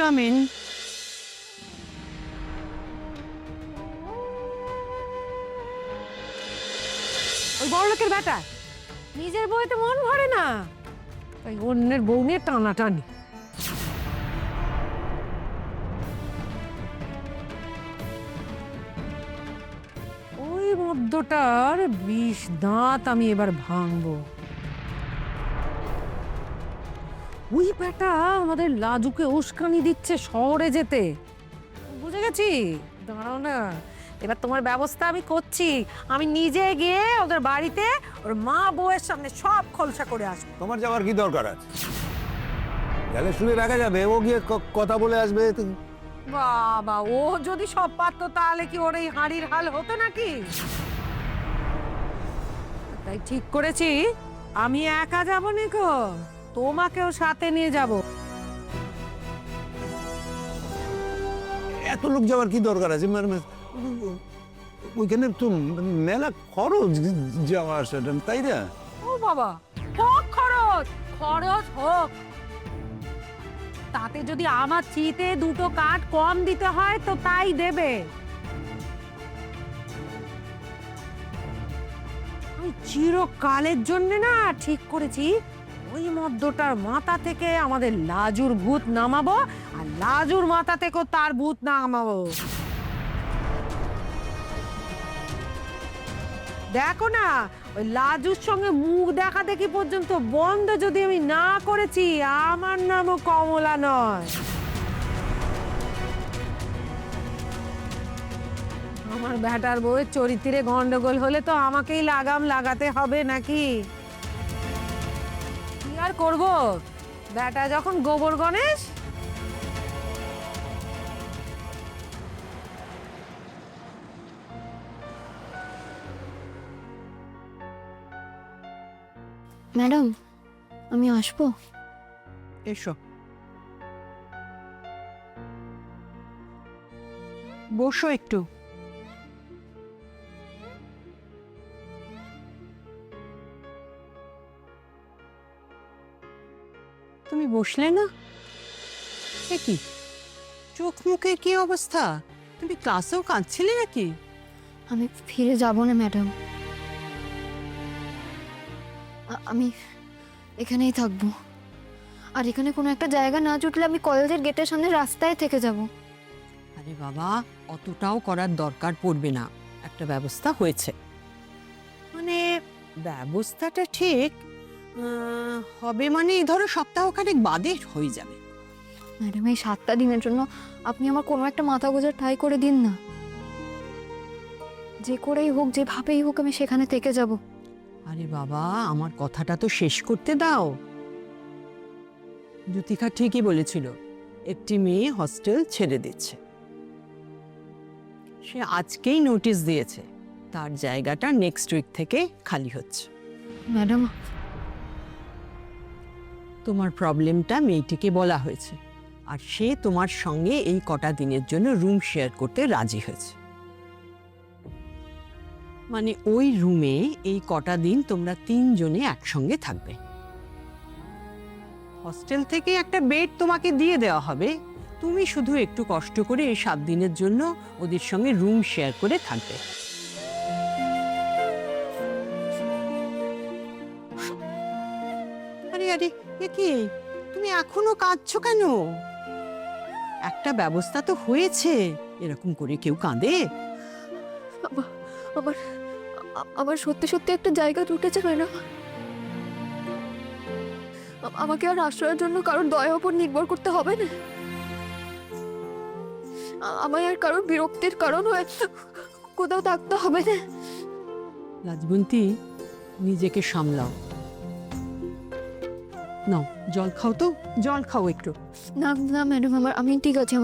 Come in. ওই বড় লোকের বেটা নিজের বউতে মন ভরে না, তাই অন্যের বউ নিয়ে টানাটানি। ওই মদ্যটার বিষ দাঁত আমি এবার ভাঙবো। ওই বেটা আমাদের লাজুকে উস্কানি দিচ্ছে শহরে যেতে, বুঝে গেছি। দাঁড়াও না, এবার তোমার ব্যবস্থা আমি করছি। আমি নিজে গিয়ে ওদের বাড়িতে ওর মা বউয়ের সামনে সব খোলসা করে আসবো। তোমার যাওয়ার কি দরকার আছে? গেলে শুনে রাখা যাবে, ও গিয়ে কথা বলে আসবে। বাবা, ও যদি সব পারতো তাহলে কি ওর এই হাঁড়ির হাল হতো নাকি? তাই ঠিক করেছি আমি একা যাবো নিকো, তোমাকেও সাথে নিয়ে যাব। এত লোক যাওয়ার কি দরকার আছে? ওইখানে তো মেলা খরচ যাওয়া আসাটা, তাই না? ও বাবা, হোক খরচ, খরচ হোক। তাতে যদি আমার চিতে দুটো কাঠ কম দিতে হয় তো তাই দেবে। আমি চিরকালের জন্য না ঠিক করেছি ওই মদ্যটার মাথা থেকে আমাদের লাজুর ভূত নামাবো, আর লাজুর মাথা থেকেও তার ভূত নামাবো। দেখো না, ওই লাজুর সঙ্গে মুখ দেখা দেখি পর্যন্ত বন্ধ যদি আমি না করেছি, আমার নামও কমলা নয়। আমার বেটার বউয়ের চরিত্রে গন্ডগোল হলে তো আমাকেই লাগাম লাগাতে হবে নাকি? কি আর করবো, বেটা যখন গোবর গণেশ। ম্যাডাম, আমি আসবো? এসো, বসো একটু। তুমি বসলে না? এ কি, চোখ মুখে কি অবস্থা? তুমি ক্লাসেও কাঁদছিলে নাকি? আমি ফিরে যাব না ম্যাডাম, আমি এখানেই থাকবো। আর এখানে কোনো একটা জায়গা না জুটলে আমি কলেজের গেটের সামনে রাস্তায় থেকে যাব। আরে বাবা, অতটাও করার দরকার পড়বে না, একটা ব্যবস্থা হয়েছে। মানে ব্যবস্থাটা ঠিক হবে, মানে ধরো সপ্তাহখানেক বাদে হয়ে যাবে। ম্যাডাম, এই 7টা দিনের জন্য আপনি আমার কোনো একটা মাথা গোঁজার ঠাঁই করে দিন না। যে করেই হোক, যেভাবেই হোক, আমি সেখানে থেকে যাব। আরে বাবা, আমার কথাটা তো শেষ করতে দাও। জ্যোতিকা ঠিকই বলেছিল, একটি মেয়ে হস্টেল ছেড়ে দিচ্ছে। সে আজকেই নোটিশ দিয়েছে, তার জায়গাটা নেক্সট উইক থেকে খালি হচ্ছে। ম্যাডাম, তোমার প্রবলেমটা মেয়েটিকে বলা হয়েছে, আর সে তোমার সঙ্গে এই কটা দিনের জন্য রুম শেয়ার করতে রাজি হয়েছে। মানে ওই রুমে এই কটা দিন তোমরা 3 জনে একসঙ্গে থাকবে। হস্টেল থেকে একটা বেড তোমাকে দিয়ে দেওয়া হবে, তুমি শুধু একটু কষ্ট করে এই 7 দিনের জন্য ওদের সঙ্গে রুম শেয়ার করে থাকবে। আরে আরে, এ কি, তুমি এখনো কাঁদছো কেন? একটা ব্যবস্থা তো হয়েছে, এরকম করে কেউ কাঁদে? আমার আমার সত্যি সত্যি একটা জায়গা জুটেছে ম্যাডাম। আমাকে আর আশ্রয়ের জন্য কারোর দয়া উপর নির্ভর করতে হবে না। আমায় আর কারোর বিরক্তির কারণ হয়ে কোথাও থাকতে হবে না। লাজবন্তী, নিজেকে সামলাও। নাও জল খাও, তো জল খাও একটু। না না ম্যাডাম, আমি ঠিক আছে,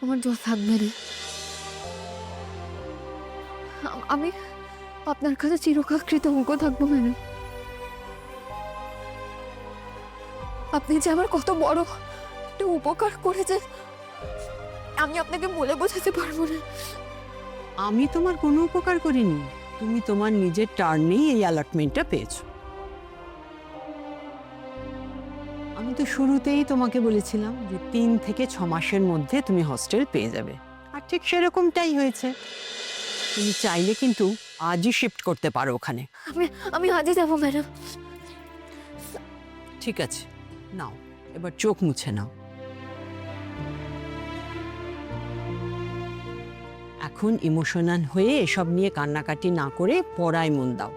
আমার জল থাকবে না। আমি আপনার কাছে চিরকাল কৃতজ্ঞ থাকবো ম্যাডাম। আপনি যে আমার কত বড় একটা উপকার করেছেন আমি আপনাকে বলে বোঝাতে পারবো না। আমি তোমার কোনো উপকার করিনি, তুমি তোমার নিজের টার্নেই এই অ্যালটমেন্টটা পেয়েছো। আমি তো শুরুতেই তোমাকে বলেছিলাম যে 3 থেকে 6 মাসের মধ্যে তুমি হস্টেল পেয়ে যাবে, আর ঠিক সেরকমটাই হয়েছে। তুমি চাইলে কিন্তু আজই শিফট করতে পারো ওখানে। আমি আমি আজই যাবো ম্যাডাম। ঠিক আছে, নাও এবার চোখ মুছে নাও। এখন ইমোশনাল হয়ে এসব নিয়ে কান্নাকাটি না করে পড়ায় মন দাও।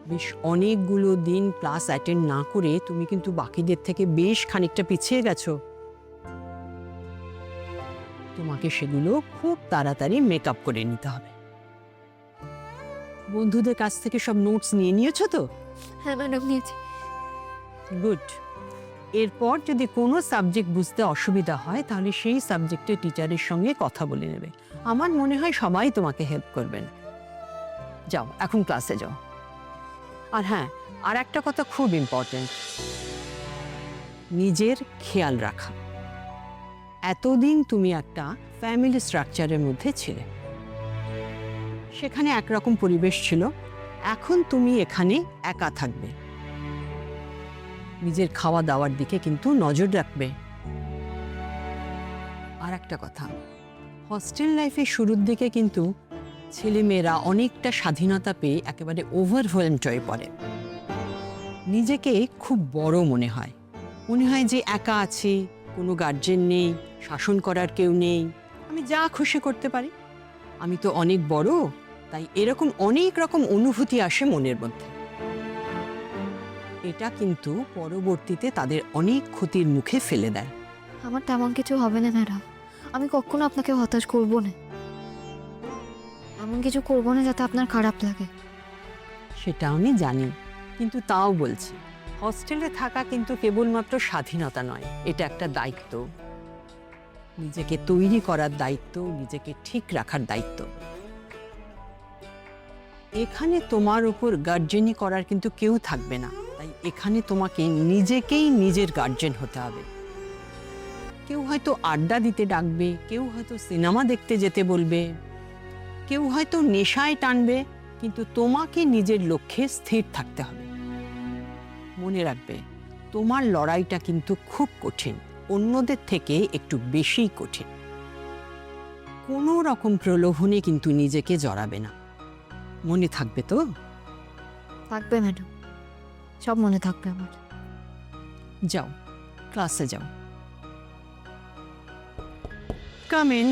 বেশ অনেকগুলো দিন ক্লাস অ্যাটেন্ড না করে তুমি কিন্তু বাকিদের থেকে বেশ খানিকটা পিছিয়ে গেছো। তোমাকে সেগুলো খুব তাড়াতাড়ি মেকআপ করে নিতে হবে। বন্ধুদের কাছ থেকে সব নোটস নিয়ে নিয়েছো তো? হ্যাঁ ম্যাডাম, নিয়েছি। গুড। এরপর যদি কোনো সাবজেক্ট বুঝতে অসুবিধা হয় তাহলে সেই সাবজেক্টের টিচারের সঙ্গে কথা বলে নেবে। আমার মনে হয় সবাই তোমাকে হেল্প করবেন। যাও এখন ক্লাসে যাও। আর হ্যাঁ, আর একটা কথা খুব ইম্পর্টেন্ট, নিজের খেয়াল রাখা। এতদিন তুমি একটা ফ্যামিলি স্ট্রাকচারের মধ্যে ছিলে, সেখানে একরকম পরিবেশ ছিল। এখন তুমি এখানে একা থাকবে। নিজের খাওয়া দাওয়ার দিকে কিন্তু নজর রাখবে। আর একটা কথা, হস্টেল লাইফের শুরুর দিকে কিন্তু ছেলেমেয়েরা অনেকটা স্বাধীনতা পেয়ে একেবারে ওভারওয়েলমড হয়ে পড়ে। নিজেকে খুব বড় মনে হয়, মনে হয় যে একা আছি, কোনো গার্জেন নেই, শাসন করার কেউ নেই, আমি যা খুশি করতে পারি, আমি তো অনেক বড়। তাই এরকম অনেক রকম অনুভূতি আসে মনের মধ্যে। এটা কিন্তু পরবর্তীতে তাদের অনেক ক্ষতির মুখে ফেলে দেয়। আমার তেমন কিছু হবে না ম্যাডাম, আমি কখনো আপনাকে হতাশ করবো না, এমন কিছু করবো না যাতে আপনার খারাপ লাগে। সেটা আমি জানি, কিন্তু তাও বলছি, হস্টেলে থাকা কিন্তু কেবলমাত্র স্বাধীনতা নয়, এটা একটা দায়িত্ব। নিজেকে তৈরি করার দায়িত্ব, নিজেকে ঠিক রাখার দায়িত্ব। এখানে তোমার উপর গার্জেনি করার কিন্তু কেউ থাকবে না, তাই এখানে তোমাকে নিজেকেই নিজের গার্জেন হতে হবে। কেউ হয়তো আড্ডা দিতে ডাকবে, কেউ হয়তো সিনেমা দেখতে যেতে বলবে, কেউ হয়তো নেশায় টানবে, কিন্তু তোমাকে নিজের লক্ষ্যে স্থির থাকতে হবে। মনে রাখবে, তোমার লড়াইটা কিন্তু খুব কঠিন, অন্যদের থেকে একটু বেশি কঠিন। কোনো রকম প্রলোভনে কিন্তু নিজেকে জড়াবে না। মনে থাকবে তো? থাকবে ম্যাডাম, সব মনে থাকবে আমার। যাও ক্লাসে যাও। Come in.